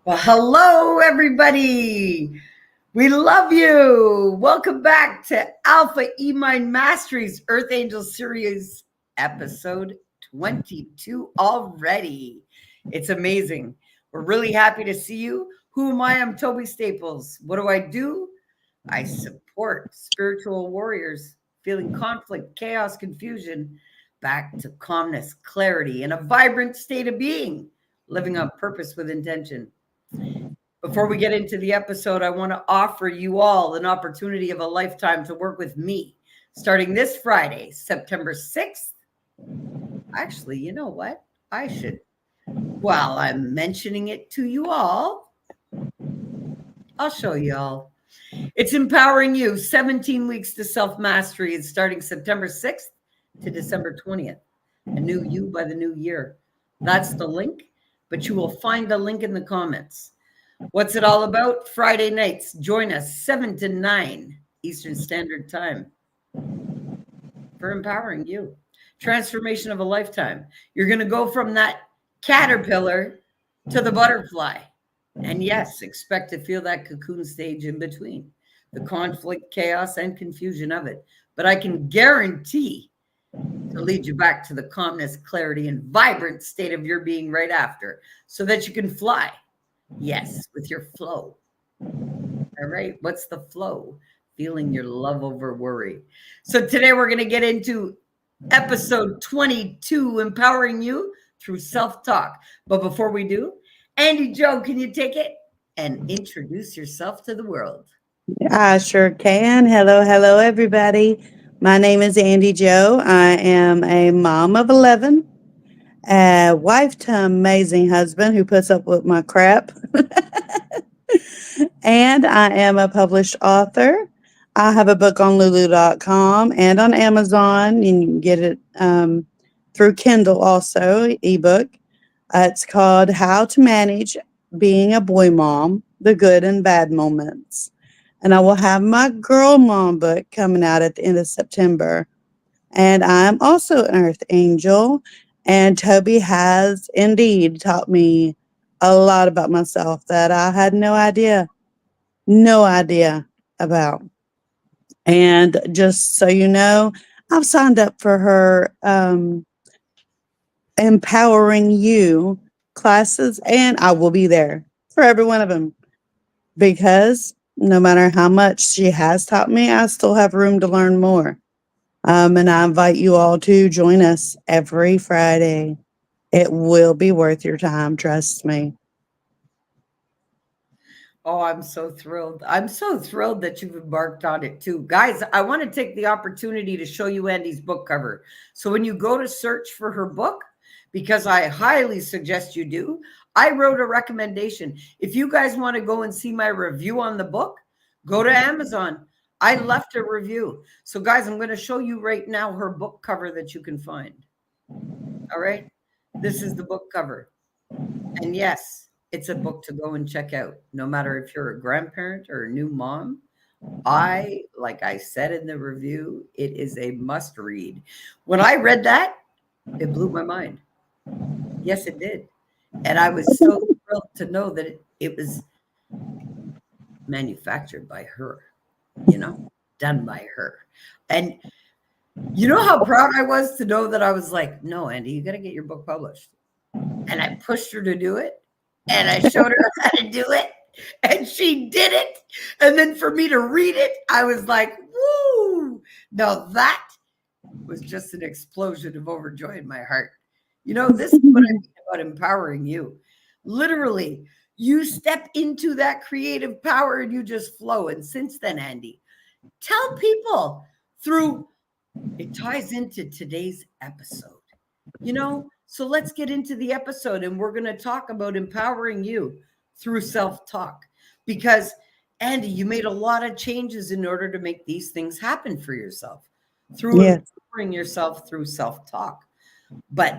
Well, hello, everybody. We love you. Welcome back to Alpha E Mind Masteries Earth Angel Series, episode 22 already. It's amazing. We're really happy to see you. Who am I? I'm Toby Staples. What do? I support spiritual warriors feeling conflict, chaos, confusion, back to calmness, clarity, and a vibrant state of being, living on purpose with intention. Before we get into the episode, I want to offer you all an opportunity of a lifetime to work with me starting this Friday, September 6th. Actually, you know what? While I'm mentioning it to you all, I'll show you all. It's Empowering You 17 Weeks to Self Mastery. It's starting September 6th to December 20th. A new you by the new year. That's the link, but you will find the link in the comments. What's it all about? Friday nights. Join us 7 to 9 Eastern Standard Time for Empowering You. Transformation of a lifetime. You're going to go from that caterpillar to the butterfly. And yes, expect to feel that cocoon stage in between, the conflict, chaos, and confusion of it. But I can guarantee to lead you back to the calmness, clarity, and vibrant state of your being right after so that you can fly. Yes, with your flow. All right. What's the flow? Feeling your love over worry. So today we're going to get into episode 22, Empowering You Through Self-Talk. But before we do, Andy Joe, can you take it and introduce yourself to the world? I sure can. Hello, everybody. My name is Andy Joe. I am a mom of 11, a wife to an amazing husband who puts up with my crap, and I am a published author. I have a book on Lulu.com and on Amazon. You can get it through Kindle also, ebook. It's called How to Manage Being a Boy Mom, The Good and Bad Moments. And I will have my Girl Mom book coming out at the end of September. And I'm also an Earth Angel. And Toby has indeed taught me a lot about myself that I had no idea about. And just so you know, I've signed up for her Empowering You classes, and I will be there for every one of them because no matter how much she has taught me, I still have room to learn more. And I invite you all to join us every Friday. It will be worth your time, trust me. Oh, I'm so thrilled. I'm so thrilled that you've embarked on it too. Guys, I want to take the opportunity to show you Andy's book cover. So when you go to search for her book, because I highly suggest you do, I wrote a recommendation. If you guys want to go and see my review on the book, go to Amazon. I left a review. So guys, I'm going to show you right now her book cover that you can find. All right. This is the book cover. And yes, it's a book to go and check out, no matter if you're a grandparent or a new mom. Like I said in the review, it is a must read. When I read that, it blew my mind. Yes, it did. And I was so thrilled to know that it was manufactured by her, done by her. And you know how proud I was to know that I was like, no, Andy, you got to get your book published. And I pushed her to do it. And I showed her how to do it. And she did it. And then for me to read it, I was like, woo. Now that was just an explosion of overjoy in my heart. This is what I mean about empowering you. Literally, you step into that creative power and you just flow. And since then, Andy, tell people through it ties into today's episode. So let's get into the episode and we're going to talk about empowering you through self-talk because Andy, you made a lot of changes in order to make these things happen for yourself through empowering yourself through self-talk. But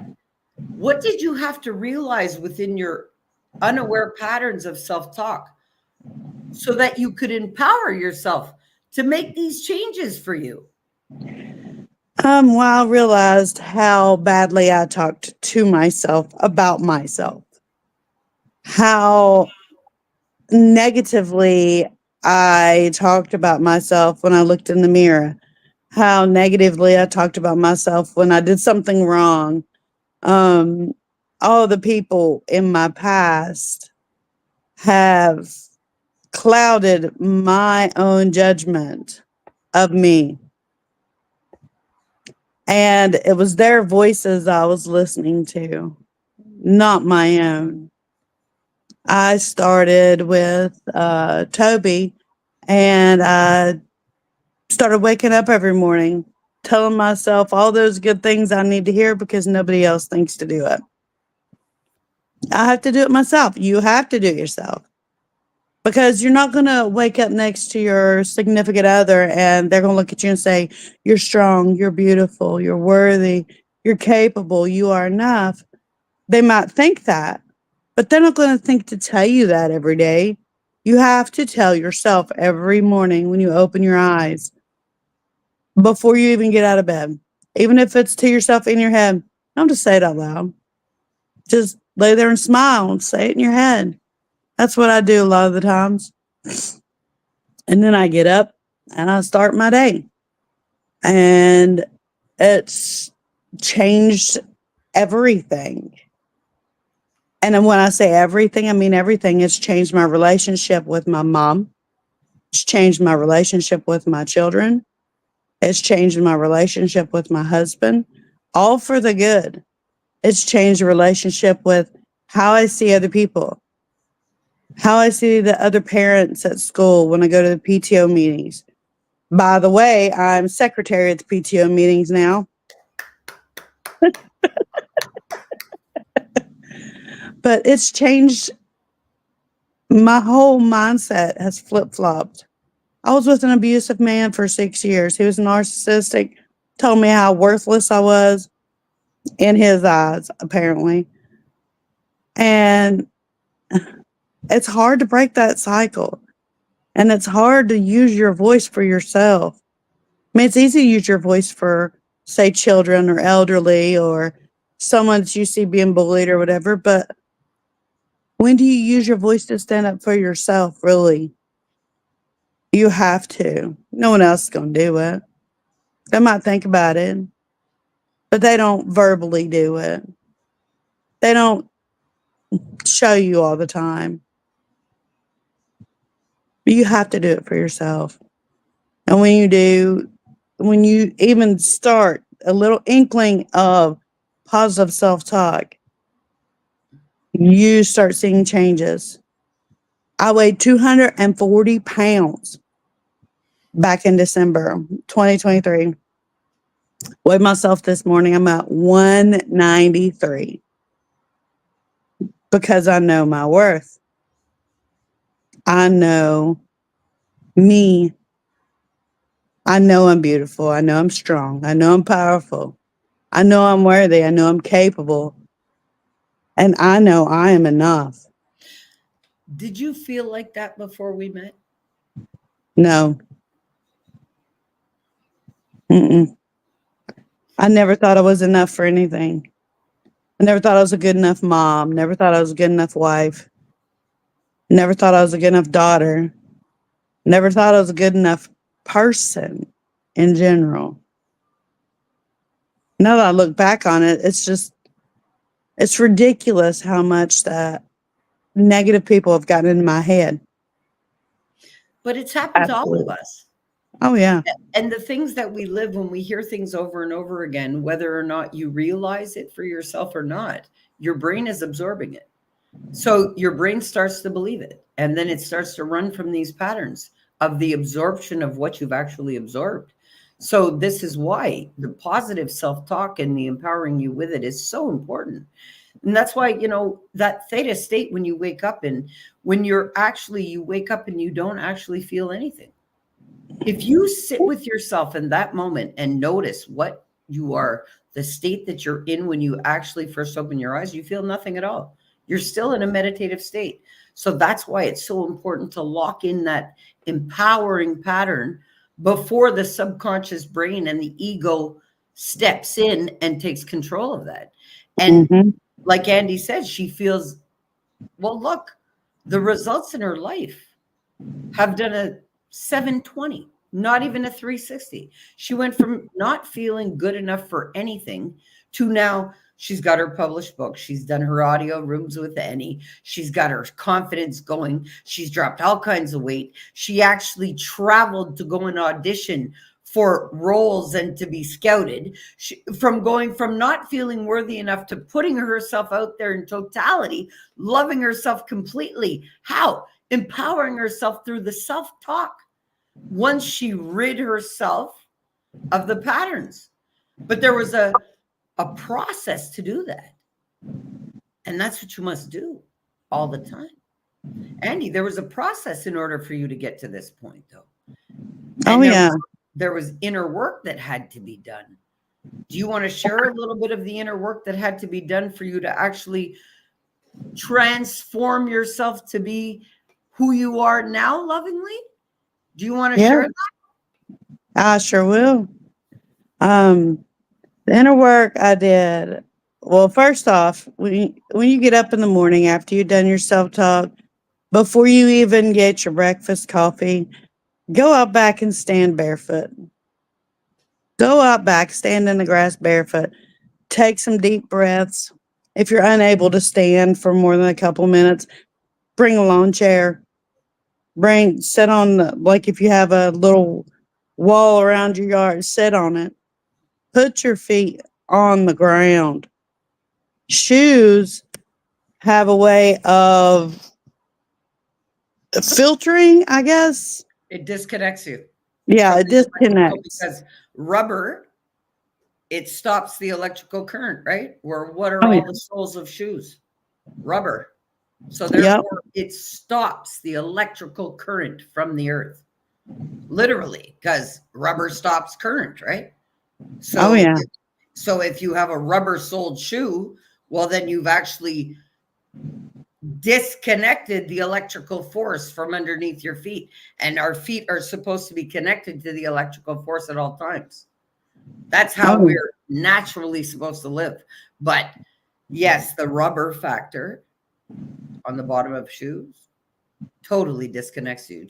what did you have to realize within your unaware patterns of self-talk so that you could empower yourself to make these changes for you? Well, I realized how badly I talked to myself about myself. How negatively I talked about myself when I looked in the mirror, how negatively I talked about myself when I did something wrong. Um, all the people in my past have clouded my own judgment of me. And it was their voices I was listening to, not my own. I started with Toby, and I started waking up every morning telling myself all those good things I need to hear because nobody else thinks to do it. I have to do it myself. You have to do it yourself because you're not going to wake up next to your significant other and they're going to look at you and say, "You're strong, you're beautiful, you're worthy, you're capable, you are enough." They might think that, but they're not going to think to tell you that every day. You have to tell yourself every morning when you open your eyes before you even get out of bed. Even if it's to yourself in your head, don't just say it out loud. Just lay there and smile and say it in your head. That's what I do a lot of the times. And then I get up and I start my day. And it's changed everything. And then when I say everything, I mean everything. It's changed my relationship with my mom. It's changed my relationship with my children. It's changed my relationship with my husband, all for the good. It's changed the relationship with how I see other people, how I see the other parents at school when I go to the PTO meetings. By the way, I'm secretary at the PTO meetings now. But it's changed. My whole mindset has flip flopped. I was with an abusive man for 6 years. He was narcissistic, told me how worthless I was in his eyes, apparently. And it's hard to break that cycle. And it's hard to use your voice for yourself. I mean, it's easy to use your voice for, say, children or elderly or someone that you see being bullied or whatever. But when do you use your voice to stand up for yourself, really? You have to. No one else is going to do it. They might think about it, but they don't verbally do it. They don't show you all the time. But you have to do it for yourself. And when you do, when you even start a little inkling of positive self-talk, you start seeing changes. I weighed 240 pounds back in December 2023. Weighed myself this morning. I'm at 193 because I know my worth. I know me. I know I'm beautiful. I know I'm strong. I know I'm powerful. I know I'm worthy. I know I'm capable. And I know I am enough. Did you feel like that before we met? No. Mm-mm. I never thought I was enough for anything. I never thought I was a good enough mom. Never thought I was a good enough wife. Never thought I was a good enough daughter. Never thought I was a good enough person in general. Now that I look back on it, it's ridiculous how much that negative people have gotten in my head. But it's happened to all of Absolutely. us. Oh, yeah. And the things that we live, when we hear things over and over again, whether or not you realize it for yourself or not, your brain is absorbing it. So your brain starts to believe it. And then it starts to run from these patterns of the absorption of what you've actually absorbed. So this is why the positive self-talk and the empowering you with it is so important. And that's why, that theta state, when you wake up and when you wake up and you don't actually feel anything. If you sit with yourself in that moment and notice what you are, the state that you're in when you actually first open your eyes, you feel nothing at all. You're still in a meditative state. So that's why it's so important to lock in that empowering pattern before the subconscious brain and the ego steps in and takes control of that. And Mm-hmm. like Andy said, she feels, well, look, the results in her life have done a 720, not even a 360. She went from not feeling good enough for anything to now she's got her published book. She's done her audio rooms with Annie. She's got her confidence going. She's dropped all kinds of weight. She actually traveled to go and audition for roles and to be scouted. From going from not feeling worthy enough to putting herself out there in totality, loving herself completely. How? Empowering herself through the self-talk once she rid herself of the patterns. But there was a process to do that. And that's what you must do all the time. Andy, there was a process in order for you to get to this point, though. And there was inner work that had to be done. Do you want to share a little bit of the inner work that had to be done for you to actually transform yourself to be who you are now lovingly? Do you want to share that? I sure will. The inner work I did. Well, first off, when you get up in the morning after you've done your self-talk, before you even get your breakfast coffee, go out back and stand barefoot. Go out back, stand in the grass barefoot. Take some deep breaths. If you're unable to stand for more than a couple minutes, bring a lawn chair. Sit on like if you have a little wall around your yard, sit on it. Put your feet on the ground. Shoes have a way of filtering, I guess. It disconnects you. Yeah, it disconnects. Because rubber, it stops the electrical current, right? What are all the soles of shoes? Rubber. So therefore, it stops the electrical current from the earth. Literally, because rubber stops current, right? So, so if you have a rubber-soled shoe, well, then you've actually disconnected the electrical force from underneath your feet. And our feet are supposed to be connected to the electrical force at all times. That's how we're naturally supposed to live. But yes, the rubber factor on the bottom of shoes totally disconnects you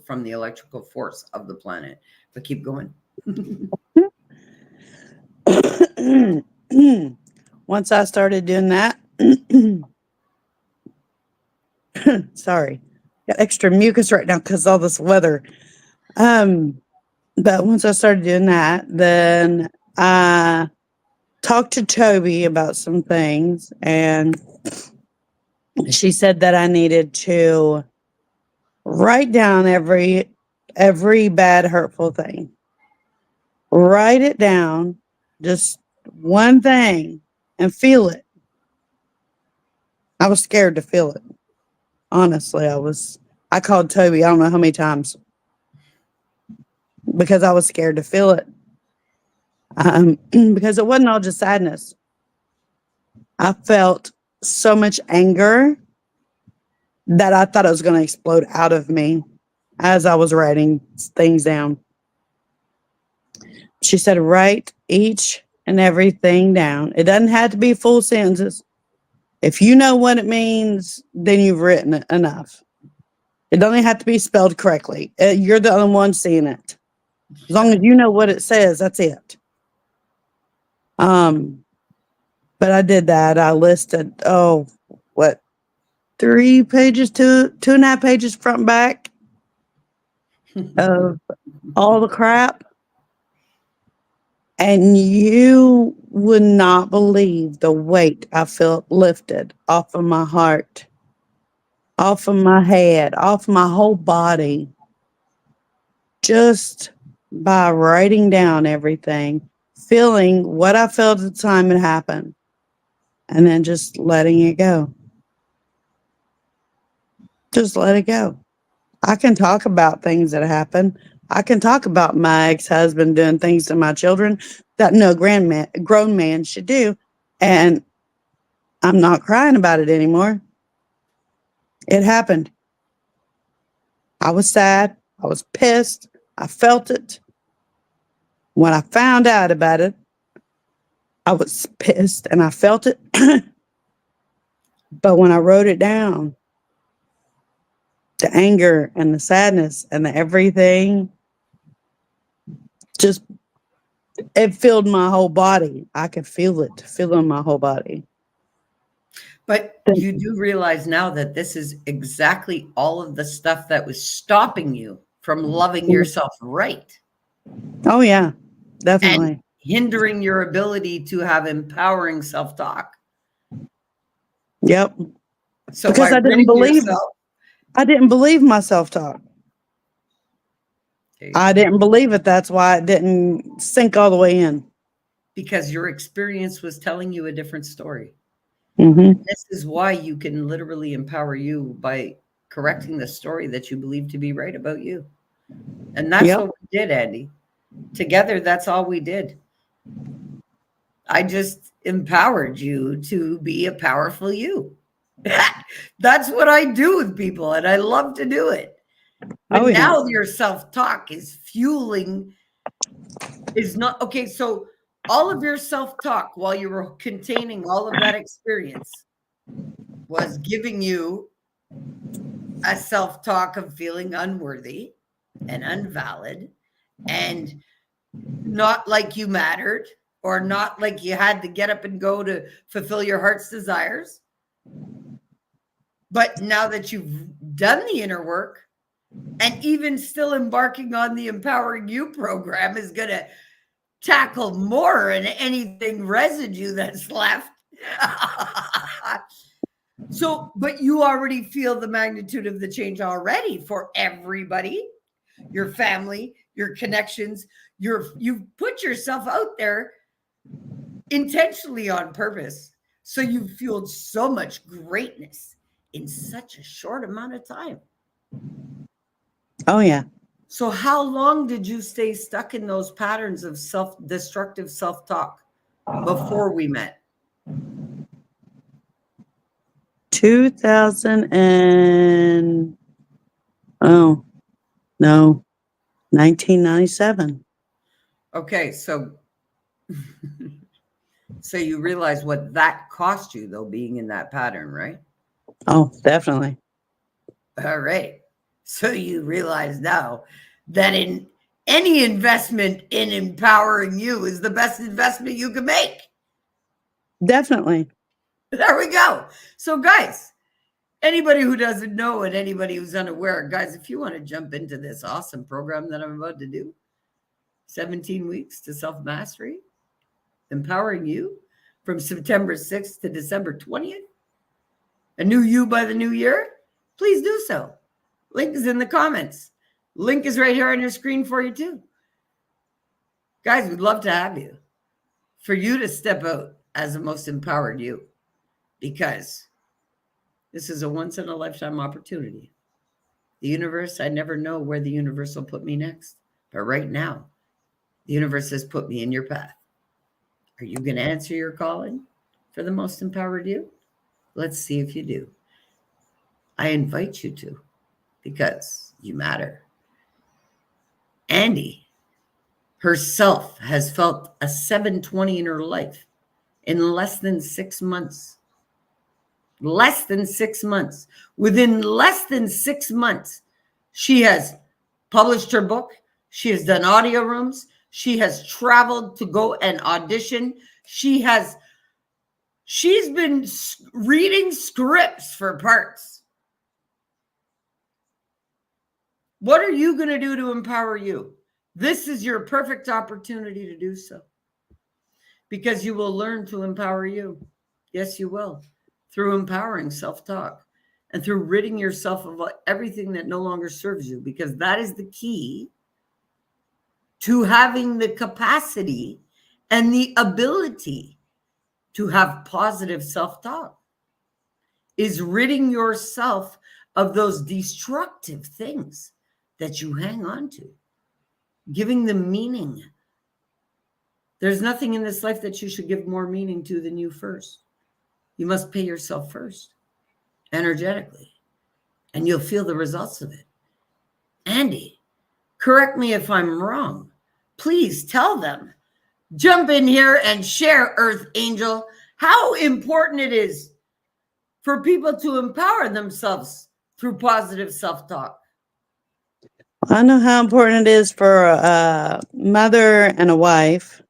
from the electrical force of the planet. But keep going. Once I started doing that, sorry, got extra mucus right now because all this weather. But once I started doing that, then I talked to Toby about some things, and she said that I needed to write down every bad, hurtful thing. Write it down, just one thing, and feel it. I was scared to feel it. Honestly, I called Toby, I don't know how many times, because I was scared to feel it. Because it wasn't all just sadness. I felt so much anger that I thought it was going to explode out of me as I was writing things down. She said, write each and everything down. It doesn't have to be full sentences. If you know what it means, then you've written it enough. It doesn't have to be spelled correctly. You're the only one seeing it. As long as you know what it says, that's it. But I did that. I listed, 3 pages, 2.5 pages front and back of all the crap. And you would not believe the weight I felt lifted off of my heart, off of my head, off my whole body, just by writing down everything, feeling what I felt at the time it happened, and then just letting it go. Just let it go. I can talk about things that happen. I can talk about my ex-husband doing things to my children that no grown man should do. And I'm not crying about it anymore. It happened. I was sad. I was pissed. I felt it. When I found out about it, I was pissed and I felt it. But when I wrote it down, the anger and the sadness and the everything, just it filled my whole body. I could feel it filling my whole body. But you do realize now that this is exactly all of the stuff that was stopping you from loving yourself right. Oh yeah, And definitely. hindering your ability to have empowering self-talk. Yep. So Because by ridding yourself, I didn't believe my self-talk. I didn't believe it. That's why it didn't sink all the way in. because your experience was telling you a different story. Mm-hmm. This is why you can literally empower you by correcting the story that you believe to be right about you. And that's Yep. what we did, Andy. Together, that's all we did. I just empowered you to be a powerful you. That's what I do with people, and I love to do it. But Oh, yeah. now your self-talk is fueling, is not okay. So all of your self-talk while you were containing all of that experience was giving you a self-talk of feeling unworthy and invalid and not like you mattered, or not like you had to get up and go to fulfill your heart's desires. But now that you've done the inner work, and even still embarking on the Empowering You program is going to tackle more and anything residue that's left. So, but you already feel the magnitude of the change already for everybody, your family, your connections, you've put yourself out there intentionally on purpose. So you've fueled so much greatness in such a short amount of time. Oh, yeah. So how long did you stay stuck in those patterns of self-destructive self-talk before we met? 2000 and, oh, no, 1997. Okay, so so you realize what that cost you, though, being in that pattern, right? Oh, definitely. All right. So you realize now that in any investment in empowering you is the best investment you can make. Definitely. There we go. So guys, anybody who doesn't know and anybody who's unaware, guys, if you want to jump into this awesome program that I'm about to do, 17 weeks to self-mastery, empowering you from September 6th to December 20th, a new you by the new year, please do so. Link is in the comments. Link is right here on your screen for you too. Guys, we'd love to have you, for you to step out as the most empowered you, because this is a once in a lifetime opportunity. The universe, I never know where the universe will put me next. But right now, the universe has put me in your path. Are you going to answer your calling for the most empowered you? Let's see if you do. I invite you to, because you matter. Andy herself has felt a 720 in her life in less than 6 months. Less than 6 months. Within less than 6 months, she has published her book. She has done audio rooms. She has traveled to go and audition. She's been reading scripts for parts. What are you going to do to empower you? This is your perfect opportunity to do so, because you will learn to empower you. Yes, you will, through empowering self-talk and through ridding yourself of everything that no longer serves you, because that is the key to having the capacity and the ability to have positive self-talk, is ridding yourself of those destructive things that you hang on to, giving them meaning. There's nothing in this life that you should give more meaning to than you first. You must pay yourself first, energetically, and you'll feel the results of it. Andy, correct me if I'm wrong. Please tell them. Jump in here and share, Earth Angel, how important it is for people to empower themselves through positive self-talk? I know how important it is for a mother and a wife.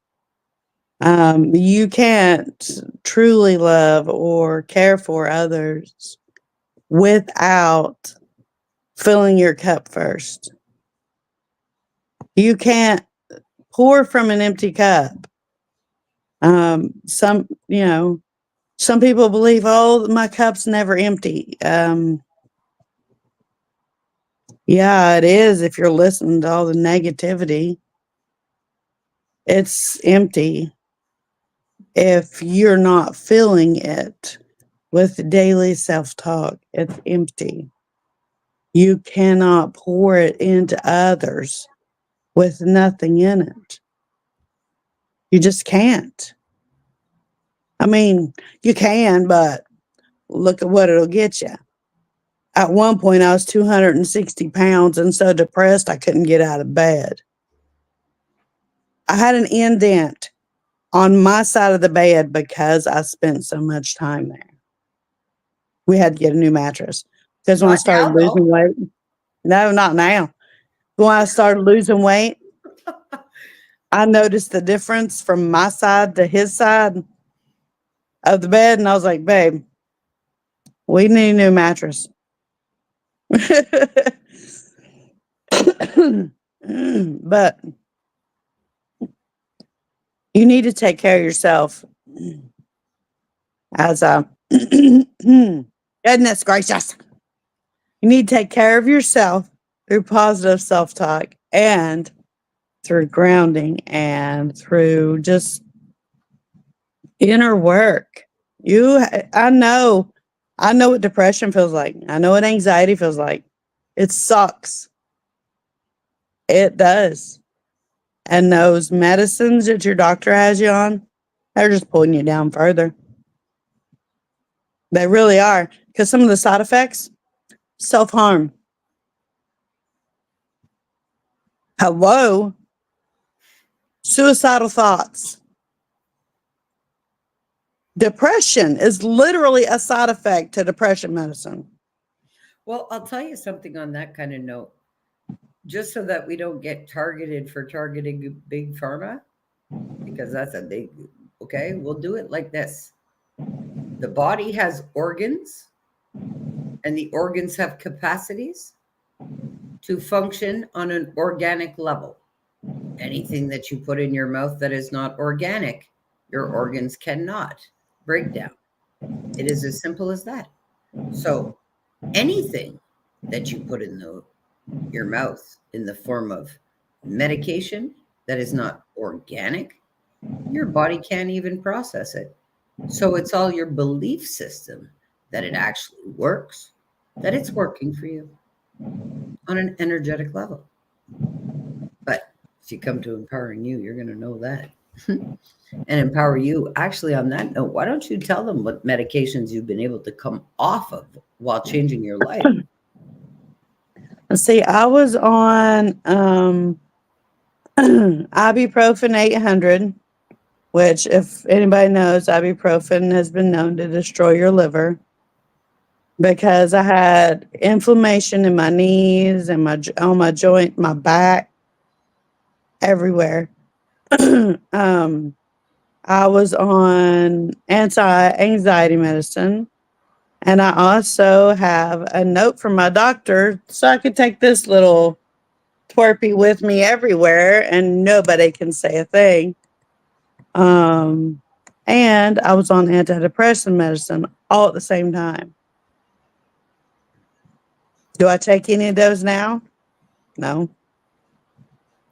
You can't truly love or care for others without filling your cup first. You can't pour from an empty cup. Some people believe, oh, my cup's never empty. Yeah, it is. If you're listening to all the negativity, it's empty. If you're not filling it with daily self-talk, it's empty. You cannot pour it into others with nothing in it. You just can't. I mean, you can, but look at what it'll get you. At one point, I was 260 pounds and so depressed I couldn't get out of bed. I had an indent on my side of the bed because I spent so much time there. We had to get a new mattress because when I Not now, started losing though. weight, no, not now. When I started losing weight, I noticed the difference from my side to his side of the bed, and I was like, babe, we need a new mattress. But you need to take care of yourself as a goodness gracious. You need to take care of yourself through positive self-talk and through grounding and through just inner work. I know what depression feels like. I know what anxiety feels like. It sucks. It does. And those medicines that your doctor has you on, they're just pulling you down further. They really are. Because some of the side effects, self-harm. Hello? Suicidal thoughts. Depression is literally a side effect to depression medicine. Well, I'll tell you something on that kind of note. Just so that we don't get targeted for targeting big pharma, because that's a big, okay, we'll do it like this. The body has organs, and the organs have capacities to function on an organic level. Anything that you put in your mouth that is not organic, your organs cannot break down. It is as simple as that. So anything that you put in your mouth in the form of medication that is not organic, your body can't even process it. So it's all your belief system that it actually works, that it's working for you on an energetic level. But if you come to Empowering You, you're going to know that. And Empower You, actually, on that note, why don't you tell them what medications you've been able to come off of while changing your life? Let's see, I was on ibuprofen 800, which, if anybody knows, ibuprofen has been known to destroy your liver, because I had inflammation in my knees and on my joint, my back, everywhere. I was on anti-anxiety medicine, and I also have a note from my doctor so I could take this little twerpy with me everywhere and nobody can say a thing. And I was on antidepressant medicine all at the same time. Do I take any of those now? No.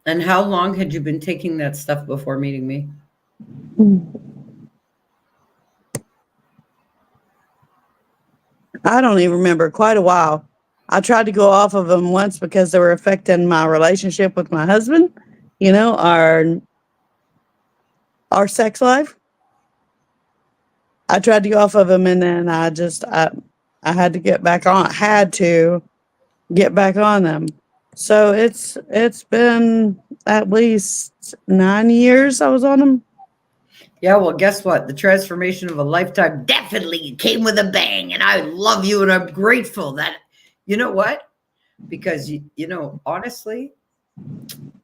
And how long had you been taking that stuff before meeting me? I don't even remember. Quite a while. I tried to go off of them once because they were affecting my relationship with my husband, our sex life. I tried to go off of them, and then I had to get back on. Them. So it's been at least 9 years I was on them. Yeah, well, guess what? The transformation of a lifetime definitely came with a bang, and I love you, and I'm grateful that You know what? Because, honestly,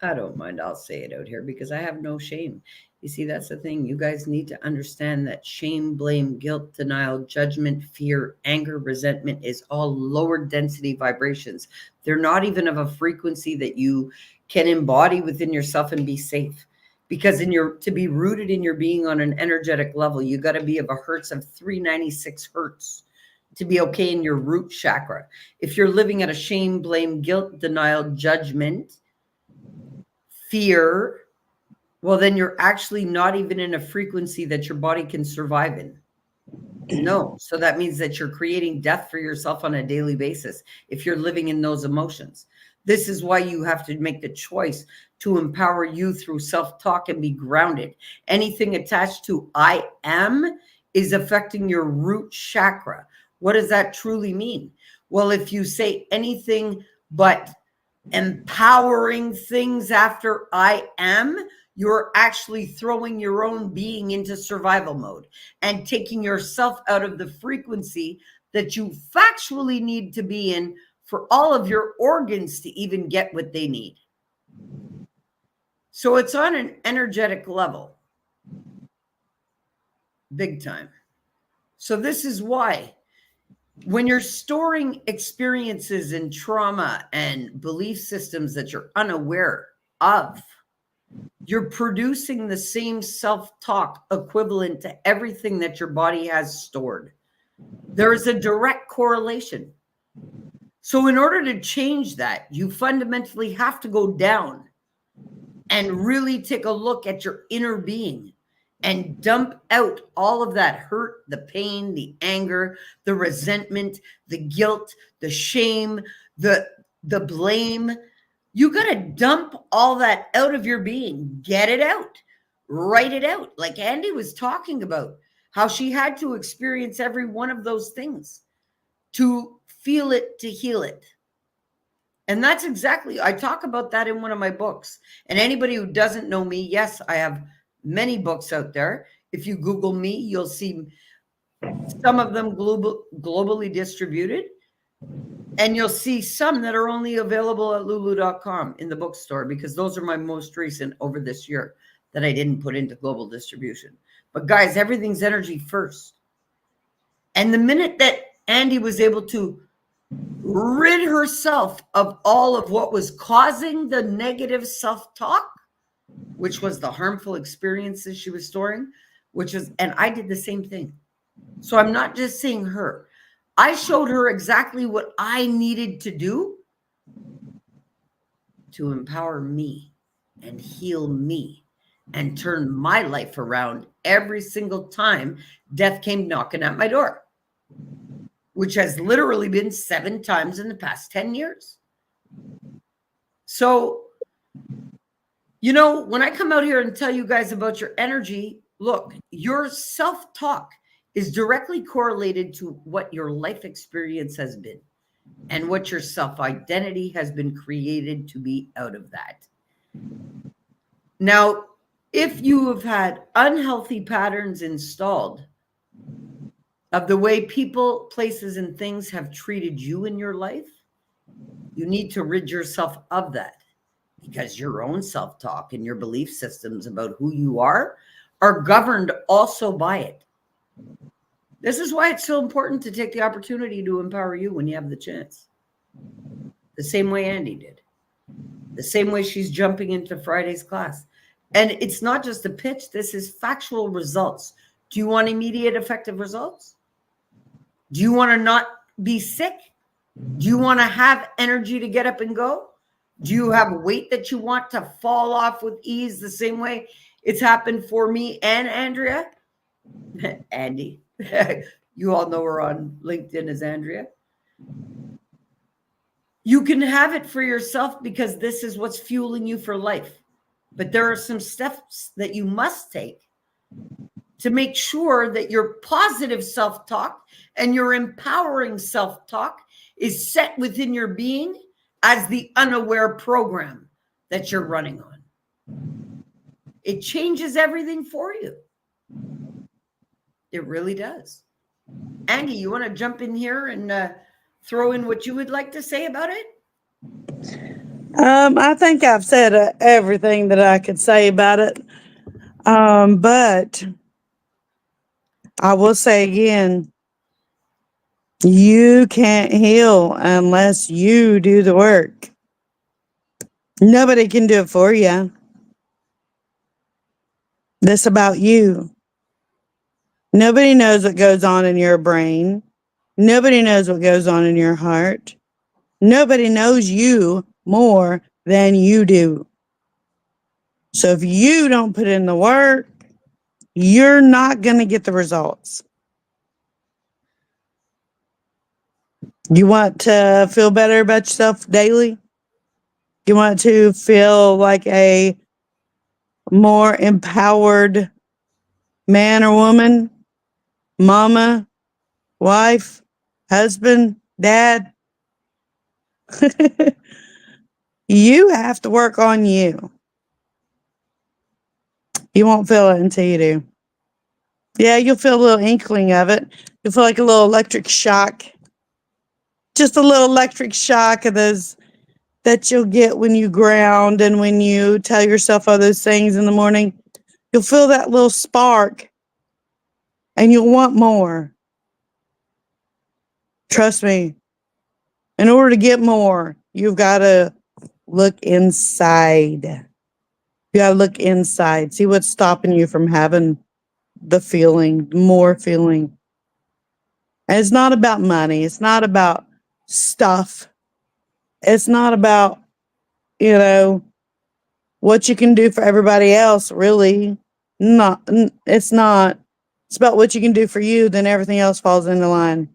I don't mind. I'll say it out here because I have no shame. You see, that's the thing. You guys need to understand that shame, blame, guilt, denial, judgment, fear, anger, resentment is all lower density vibrations. They're not even of a frequency that you can embody within yourself and be safe. Because to be rooted in your being on an energetic level, you got to be of a hertz of 396 hertz to be okay in your root chakra. If you're living at a shame, blame, guilt, denial, judgment, fear, well, then you're actually not even in a frequency that your body can survive in. No. So that means that you're creating death for yourself on a daily basis if you're living in those emotions. This is why you have to make the choice to empower you through self-talk and be grounded. Anything attached to I am is affecting your root chakra. What does that truly mean? Well, if you say anything but empowering things after I am, you're actually throwing your own being into survival mode and taking yourself out of the frequency that you factually need to be in for all of your organs to even get what they need. So it's on an energetic level, big time. So this is why when you're storing experiences and trauma and belief systems that you're unaware of, you're producing the same self-talk equivalent to everything that your body has stored. There is a direct correlation. So in order to change that, you fundamentally have to go down and really take a look at your inner being and dump out all of that hurt, the pain, the anger, the resentment, the guilt, the shame, the blame. You got to dump all that out of your being. Get it out. Write it out. Like Andy was talking about, how she had to experience every one of those things to feel it, to heal it. And that's exactly, I talk about that in one of my books. And anybody who doesn't know me, yes, I have many books out there. If you Google me, you'll see some of them globally distributed. And you'll see some that are only available at lulu.com in the bookstore, because those are my most recent over this year that I didn't put into global distribution. But guys, everything's energy first. And the minute that Andy was able to rid herself of all of what was causing the negative self-talk, which was the harmful experiences she was storing, and I did the same thing. So I'm not just saying her. I showed her exactly what I needed to do to empower me and heal me and turn my life around every single time death came knocking at my door, which has literally been 7 times in the past 10 years. So, when I come out here and tell you guys about your energy, look, your self-talk is directly correlated to what your life experience has been and what your self-identity has been created to be out of that. Now, if you have had unhealthy patterns installed of the way people, places, and things have treated you in your life, you need to rid yourself of that, because your own self-talk and your belief systems about who you are governed also by it. This is why it's so important to take the opportunity to empower you when you have the chance. The same way Andy did. The same way she's jumping into Friday's class. And it's not just a pitch. This is factual results. Do you want immediate effective results? Do you want to not be sick? Do you want to have energy to get up and go? Do you have weight that you want to fall off with ease, the same way it's happened for me and Andrea? Andy. You all know her on LinkedIn as Andrea. You can have it for yourself because this is what's fueling you for life. But there are some steps that you must take to make sure that your positive self-talk and your empowering self-talk is set within your being as the unaware program that you're running on. It changes everything for you. It really does. Andy, you want to jump in here and throw in what you would like to say about it? I think I've said everything that I could say about it. But I will say again, you can't heal unless you do the work. Nobody can do it for you. This about you. Nobody knows what goes on in your brain. Nobody knows what goes on in your heart. Nobody knows you more than you do. So if you don't put in the work, you're not going to get the results. You want to feel better about yourself daily? You want to feel like a more empowered man or woman, mama, wife, husband, dad? You have to work on you. You won't feel it until you do. Yeah, you'll feel a little inkling of it. You'll feel like a little electric shock. Just a little electric shock of those that you'll get when you ground and when you tell yourself all those things in the morning. You'll feel that little spark and you'll want more. Trust me. In order to get more, you've got to look inside. You got to look inside. See what's stopping you from having the feeling, more feeling. And it's not about money. It's not about stuff. It's not about, what you can do for everybody else, really. It's not. It's about what you can do for you, then everything else falls into line.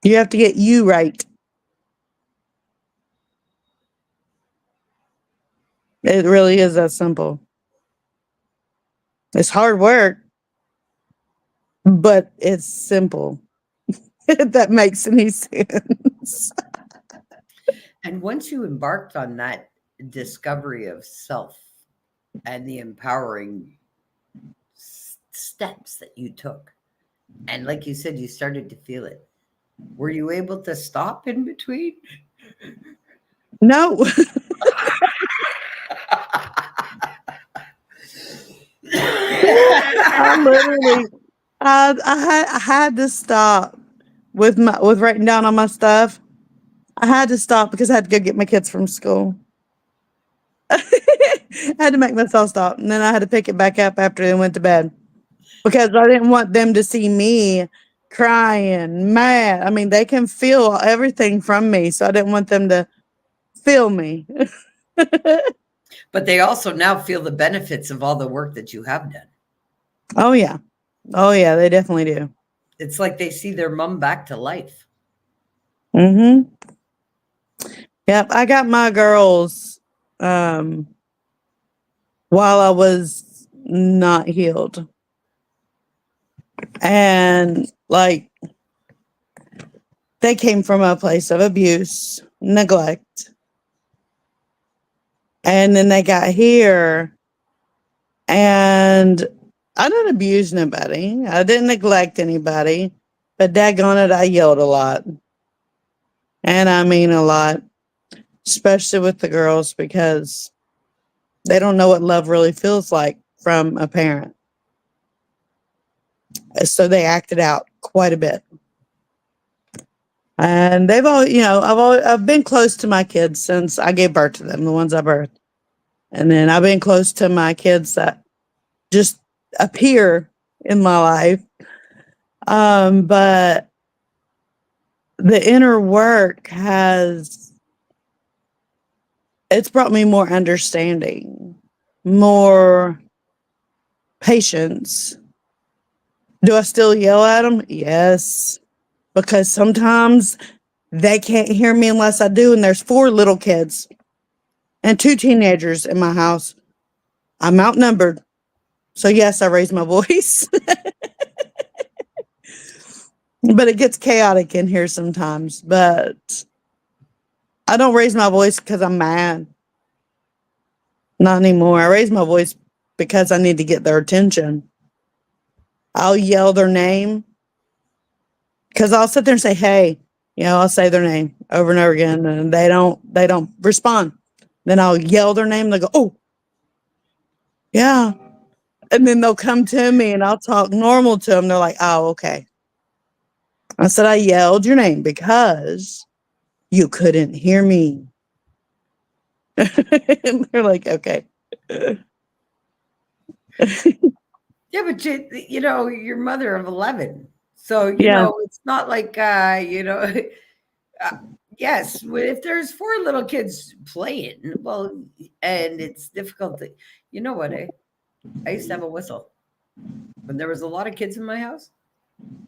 You have to get you right. It really is that simple. It's hard work, but it's simple. If that makes any sense. And once you embarked on that discovery of self and the empowering steps that you took, and like you said, you started to feel it, were you able to stop in between? No. I literally, I had to stop with writing down all my stuff. I had to stop because I had to go get my kids from school. I had to make myself stop, and then I had to pick it back up after they went to bed because I didn't want them to see me crying, mad. I mean, they can feel everything from me, so I didn't want them to feel me. But they also now feel the benefits of all the work that you have done. Oh yeah, they definitely do. It's like they see their mom back to life. Mm-hmm. Yep, I got my girls while I was not healed. And like they came from a place of abuse, neglect. And then they got here and I didn't abuse nobody. I didn't neglect anybody. But daggone it, I yelled a lot. And I mean a lot. Especially with the girls because they don't know what love really feels like from a parent. So they acted out quite a bit. And they've all, I've been close to my kids since I gave birth to them, the ones I birthed. And then I've been close to my kids that just appear in my life. But the inner work it's brought me more understanding, more patience. Do I still yell at them? Yes. Because sometimes they can't hear me unless I do. And there's 4 little kids and 2 teenagers in my house. I'm outnumbered. So yes, I raise my voice. But it gets chaotic in here sometimes. But I don't raise my voice because I'm mad. Not anymore. I raise my voice because I need to get their attention. I'll yell their name Because I'll sit there and say, hey, I'll say their name over and over again, and they don't respond. Then I'll yell their name, and they go, oh, yeah. And then they'll come to me and I'll talk normal to them. They're like, oh, okay. I said, I yelled your name because you couldn't hear me. And they're like, okay. Yeah, but you're mother of 11. So, Yeah. it's not like, yes, if there's 4 little kids playing, well, and it's difficult to, you know what, I used to have a whistle. When there was a lot of kids in my house,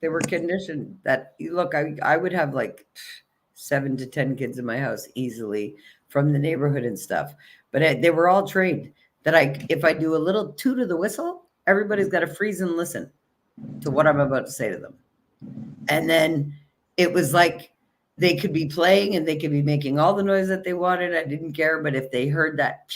they were conditioned that, look, I would have like 7 to 10 kids in my house easily from the neighborhood and stuff. But they were all trained that if I do a little toot of the whistle, everybody's got to freeze and listen to what I'm about to say to them. And then it was like they could be playing and they could be making all the noise that they wanted. I didn't care. But if they heard that,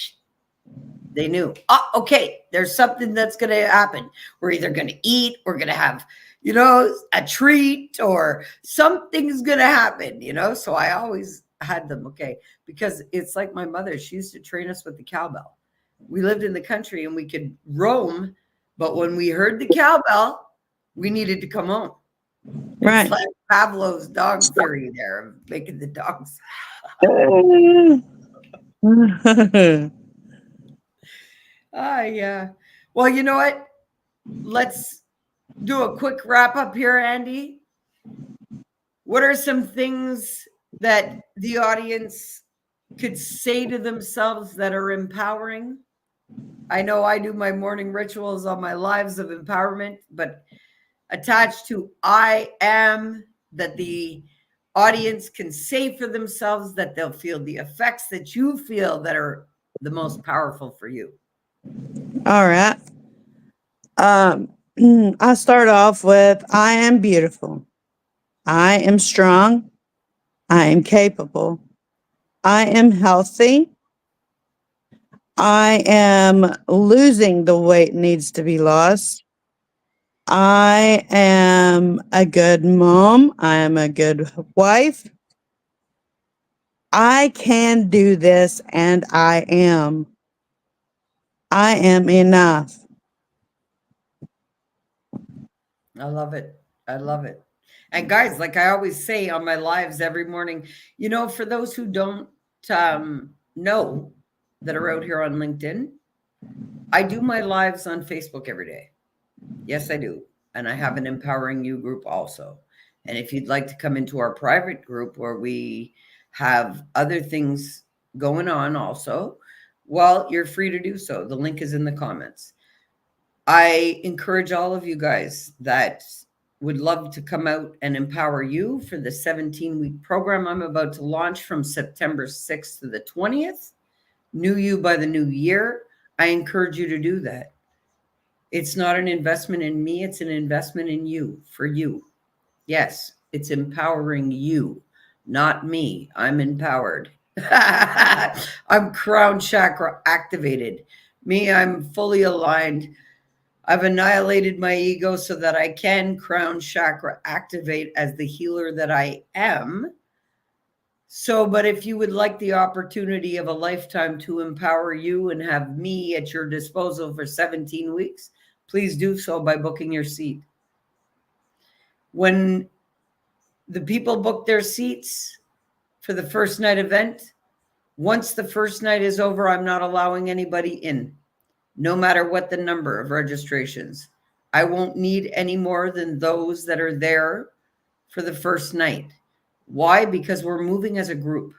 they knew, okay, there's something that's going to happen. We're either going to eat, we're going to have, a treat, or something's going to happen, So I always had them, okay, because it's like my mother, she used to train us with the cowbell. We lived in the country and we could roam, but when we heard the cowbell, we needed to come home. Right. It's like Pavlov's dog theory there of making the dogs. Yeah. Well, you know what? Let's do a quick wrap up here, Andy. What are some things that the audience could say to themselves that are empowering? I know I do my morning rituals on my lives of empowerment, but attached to I am, that the audience can say for themselves that they'll feel the effects that you feel that are the most powerful for you. All right. I start off with, I am beautiful. I am strong. I am capable. I am healthy. I am losing the weight needs to be lost. I am a good mom. I am a good wife. I can do this, and I am. I am enough. I love it. I love it. And guys, like I always say on my lives every morning, for those who don't know that are out here on LinkedIn, I do my lives on Facebook every day. Yes, I do. And I have an Empowering You group also. And if you'd like to come into our private group where we have other things going on also, well, you're free to do so. The link is in the comments. I encourage all of you guys that would love to come out and empower you for the 17-week program I'm about to launch from September 6th to the 20th. New you by the new year. I encourage you to do that. It's not an investment in me. It's an investment in you, for you. Yes, it's empowering you, not me. I'm empowered. I'm crown chakra activated. Me, I'm fully aligned. I've annihilated my ego so that I can crown chakra activate as the healer that I am. So, but if you would like the opportunity of a lifetime to empower you and have me at your disposal for 17 weeks, please do so by booking your seat. When the people book their seats for the first night event, once the first night is over, I'm not allowing anybody in, no matter what the number of registrations. I won't need any more than those that are there for the first night. Why? Because we're moving as a group.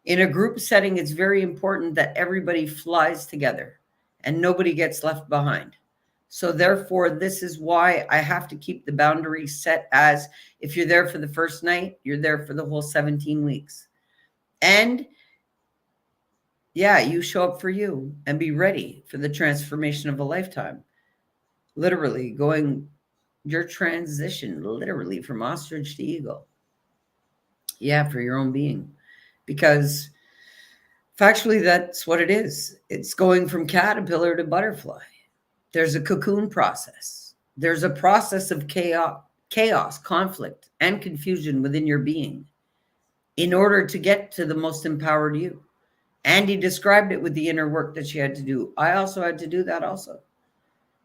In a group setting, it's very important that everybody flies together and nobody gets left behind. So therefore, this is why I have to keep the boundary set as, if you're there for the first night, you're there for the whole 17 weeks. And yeah, you show up for you and be ready for the transformation of a lifetime. Literally going your transition, literally from ostrich to eagle. Yeah, for your own being. Because factually, that's what it is. It's going from caterpillar to butterfly. There's a cocoon process. There's a process of chaos. chaos, conflict, and confusion within your being in order to get to the most empowered you. Andy described it with the inner work that she had to do. I also had to do that also.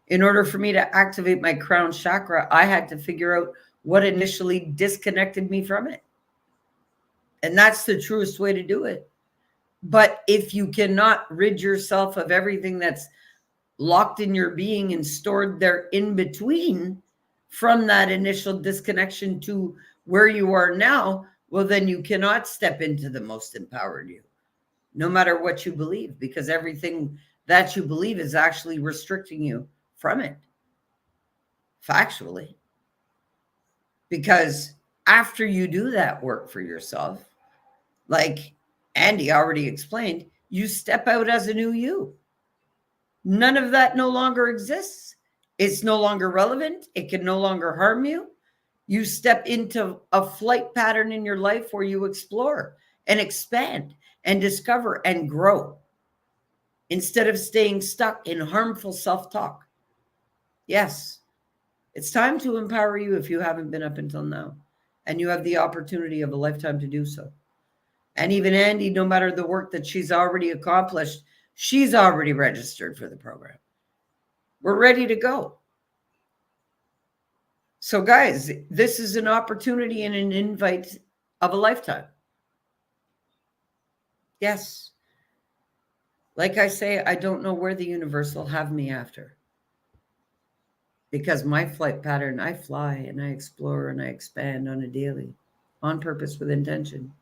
In order for me to activate my crown chakra, I had to figure out what initially disconnected me from it. And that's the truest way to do it. But if you cannot rid yourself of everything that's locked in your being and stored there in between from that initial disconnection to where you are now, well, then you cannot step into the most empowered you, no matter what you believe, because everything that you believe is actually restricting you from it, factually. Because after you do that work for yourself, like Andy already explained, you step out as a new you. None of that no longer exists. It's no longer relevant. It can no longer harm you. You step into a flight pattern in your life where you explore and expand and discover and grow instead of staying stuck in harmful self-talk. Yes, it's time to empower you if you haven't been up until now, and you have the opportunity of a lifetime to do so. And even Andy, no matter the work that she's already accomplished, she's already registered for the program. We're ready to go. So guys, this is an opportunity and an invite of a lifetime. Yes. Like I say, I don't know where the universe will have me after. Because my flight pattern, I fly and I explore and I expand on a daily, on purpose with intention.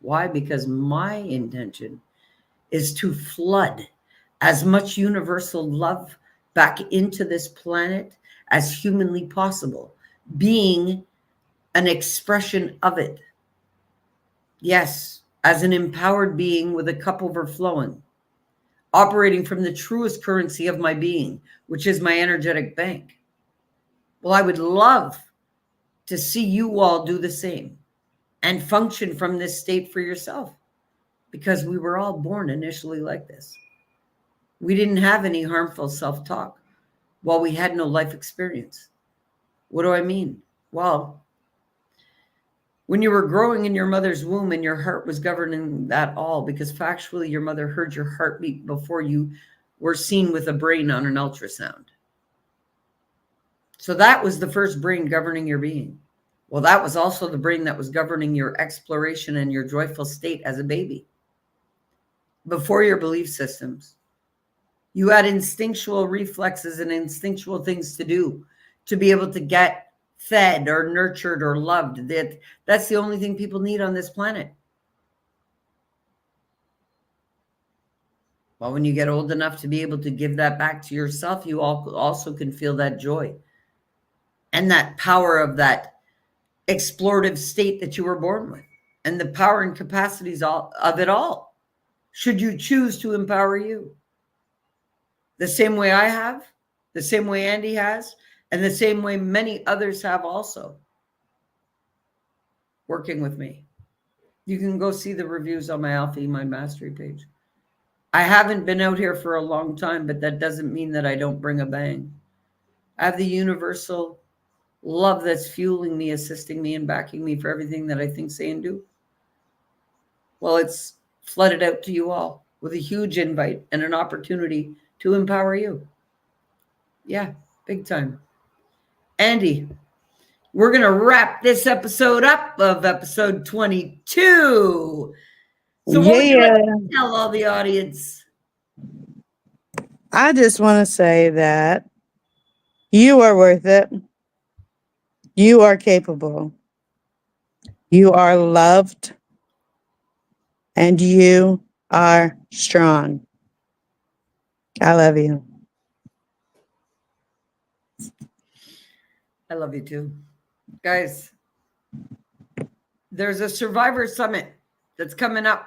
Why? Because my intention is to flood as much universal love back into this planet as humanly possible, being an expression of it. Yes, as an empowered being with a cup overflowing, operating from the truest currency of my being, which is my energetic bank. Well, I would love to see you all do the same and function from this state for yourself, because we were all born initially like this. We didn't have any harmful self-talk while we had no life experience. What do I mean? Well, when you were growing in your mother's womb and your heart was governing that all, because factually your mother heard your heartbeat before you were seen with a brain on an ultrasound. So that was the first brain governing your being. Well, that was also the brain that was governing your exploration and your joyful state as a baby. Before your belief systems, you had instinctual reflexes and instinctual things to do to be able to get fed or nurtured or loved. That's the only thing people need on this planet. Well, when you get old enough to be able to give that back to yourself, you also can feel that joy and that power of that explorative state that you were born with, and the power and capacities of it all, should you choose to empower you. The same way I have, the same way Andy has, and the same way many others have also, working with me. You can go see the reviews on my Alpha E-Mind Mastery page. I haven't been out here for a long time, but that doesn't mean that I don't bring a bang. I have the universal love that's fueling me, assisting me, and backing me for everything that I think, say, and do. Well, it's flooded out to you all with a huge invite and an opportunity to empower you. Yeah, big time. Andy, we're going to wrap this episode up of episode 22. So what would you like to tell all the audience? I just want to say that you are worth it. You are capable. You are loved. And you are strong. I love you. I love you too. Guys, there's a Survivor Summit that's coming up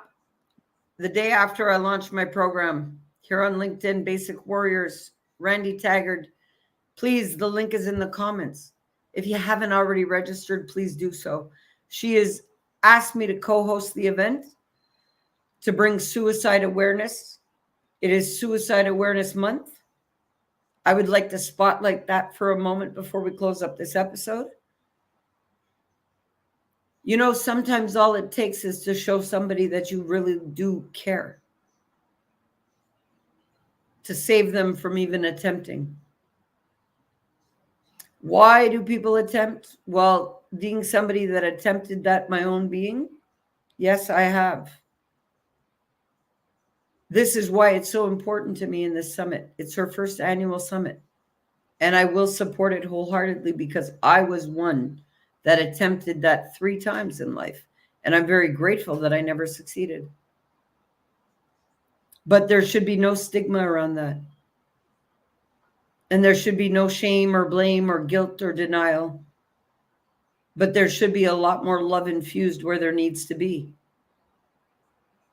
the day after I launch my program here on LinkedIn, Basic Warriors, Randy Taggart. Please, the link is in the comments. If you haven't already registered, please do so. She has asked me to co-host the event to bring suicide awareness. It is Suicide Awareness Month. I would like to spotlight that for a moment before we close up this episode. You know, sometimes all it takes is to show somebody that you really do care, to save them from even attempting. Why do people attempt? Well, being somebody that attempted that my own being, yes, I have. This is why it's so important to me in this summit. It's her first annual summit. And I will support it wholeheartedly because I was one that attempted that 3 times in life. And I'm very grateful that I never succeeded. But there should be no stigma around that. And there should be no shame or blame or guilt or denial. But there should be a lot more love infused where there needs to be.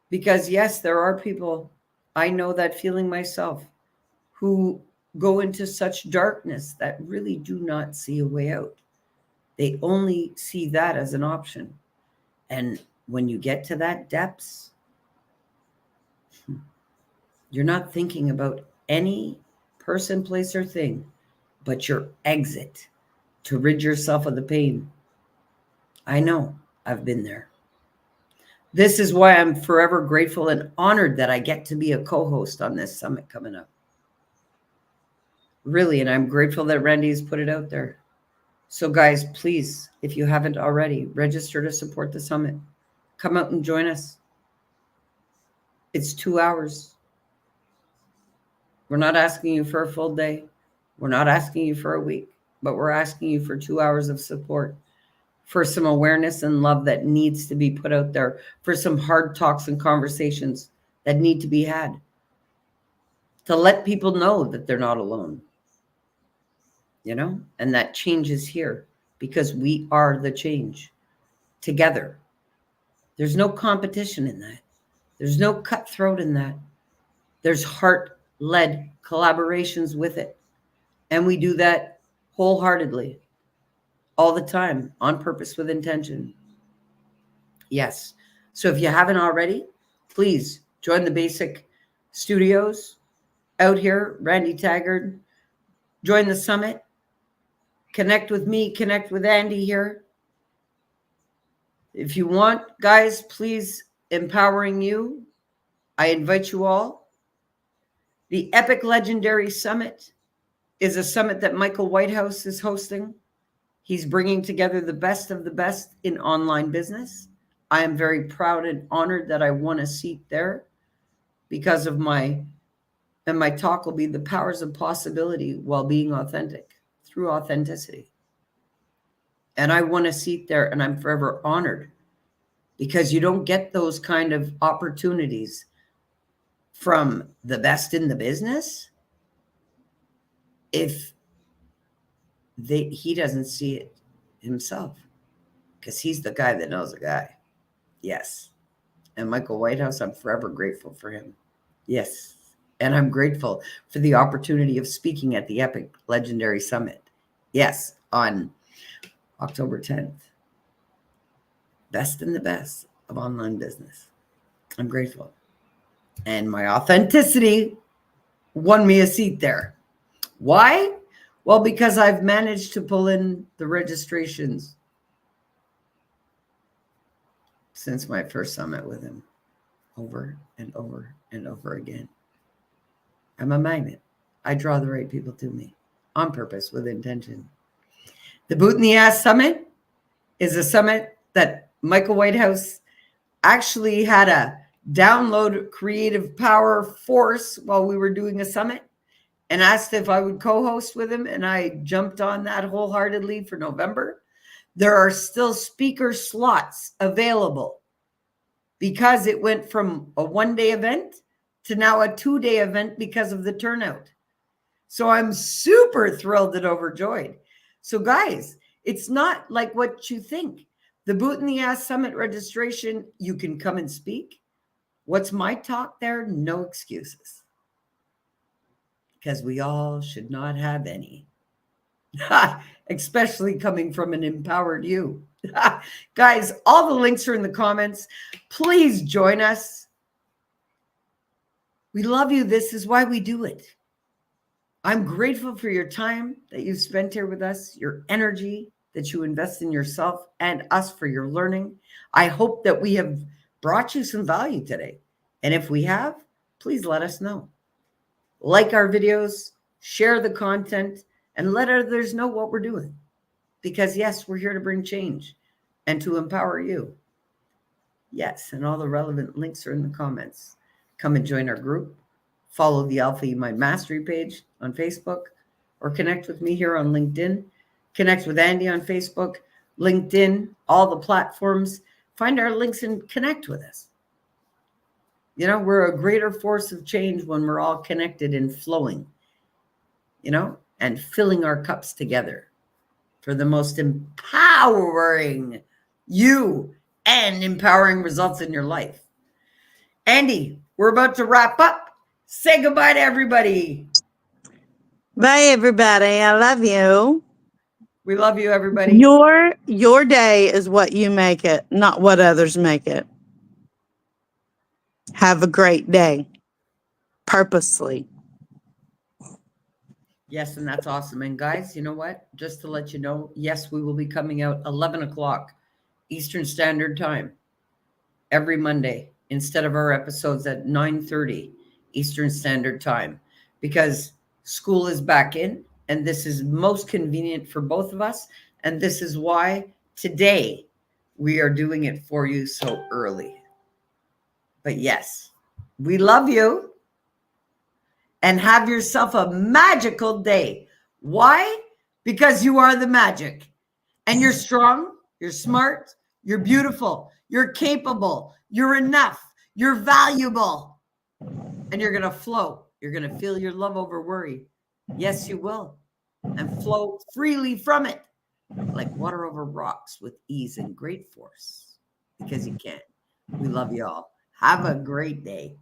Because yes, there are people, I know that feeling myself, who go into such darkness that really do not see a way out. They only see that as an option. And when you get to that depths, you're not thinking about any person, place, or thing, but your exit to rid yourself of the pain. I know, I've been there. This is why I'm forever grateful and honored that I get to be a co-host on this summit coming up. Really, and I'm grateful that Randy's put it out there. So guys, please, if you haven't already, register to support the summit. Come out and join us. It's 2 hours. We're not asking you for a full day. We're not asking you for a week, but we're asking you for 2 hours of support, for some awareness and love that needs to be put out there, for some hard talks and conversations that need to be had, to let people know that they're not alone, you know, and that change is here because we are the change together. There's no competition in that. There's no cutthroat in that. There's heart-led collaborations with it. And we do that wholeheartedly, all the time, on purpose, with intention. Yes. So if you haven't already, please join the Basic Studios out here, Randy Taggart. Join the summit. Connect with me, connect with Andy here. If you want, guys, please, Empowering You, I invite you all. The Epic Legendary Summit is a summit that Michael Whitehouse is hosting. He's bringing together the best of the best in online business. I am very proud and honored that I won a seat there because of my talk will be the powers of possibility while being authentic, through authenticity. And I won a seat there, and I'm forever honored because you don't get those kind of opportunities from the best in the business if he doesn't see it himself, because he's the guy that knows a guy. Yes. And Michael Whitehouse, I'm forever grateful for him. Yes. And I'm grateful for the opportunity of speaking at the Epic Legendary Summit. Yes, on October 10th. Best in the best of online business. I'm grateful. And my authenticity won me a seat there. Why? Well, because I've managed to pull in the registrations since my first summit with him, over and over and over again. I'm a magnet. I draw the right people to me on purpose, with intention. The Boot in the Ass Summit is a summit that Michael Whitehouse actually had a download creative power force while we were doing a summit and asked if I would co-host with him. And I jumped on that wholeheartedly for November. There are still speaker slots available because it went from a 1-day event to now a 2-day event because of the turnout. So I'm super thrilled and overjoyed. So guys, it's not like what you think. The Boot in the Ass Summit registration, you can come and speak. What's my talk there? No excuses. Because we all should not have any. Especially coming from an empowered you. Guys, all the links are in the comments. Please join us. We love you. This is why we do it. I'm grateful for your time that you've spent here with us, your energy, that you invest in yourself and us for your learning. I hope that we have brought you some value today. And if we have, please let us know. Like our videos, share the content, and let others know what we're doing. Because yes, we're here to bring change and to empower you. Yes, and all the relevant links are in the comments. Come and join our group. Follow the Alpha E-Mind Mastery page on Facebook, or connect with me here on LinkedIn. Connect with Andy on Facebook, LinkedIn, all the platforms. Find our links and connect with us. You know, we're a greater force of change when we're all connected and flowing, you know, and filling our cups together for the most empowering you and empowering results in your life. Andy, we're about to wrap up. Say goodbye to everybody. Bye, everybody. I love you. We love you, everybody. Your day is what you make it, not what others make it. Have a great day. Purposely. Yes, and that's awesome. And guys, you know what? Just to let you know, yes, we will be coming out 11 o'clock Eastern Standard Time every Monday instead of our episodes at 9:30 Eastern Standard Time, because school is back in and this is most convenient for both of us. And this is why today we are doing it for you so early. But yes, we love you and have yourself a magical day. Why? Because you are the magic and you're strong, you're smart, you're beautiful, you're capable, you're enough, you're valuable, and you're going to flow. You're going to feel your love over worry. Yes, you will. And flow freely from it like water over rocks with ease and great force, because you can. We love you all. Have a great day.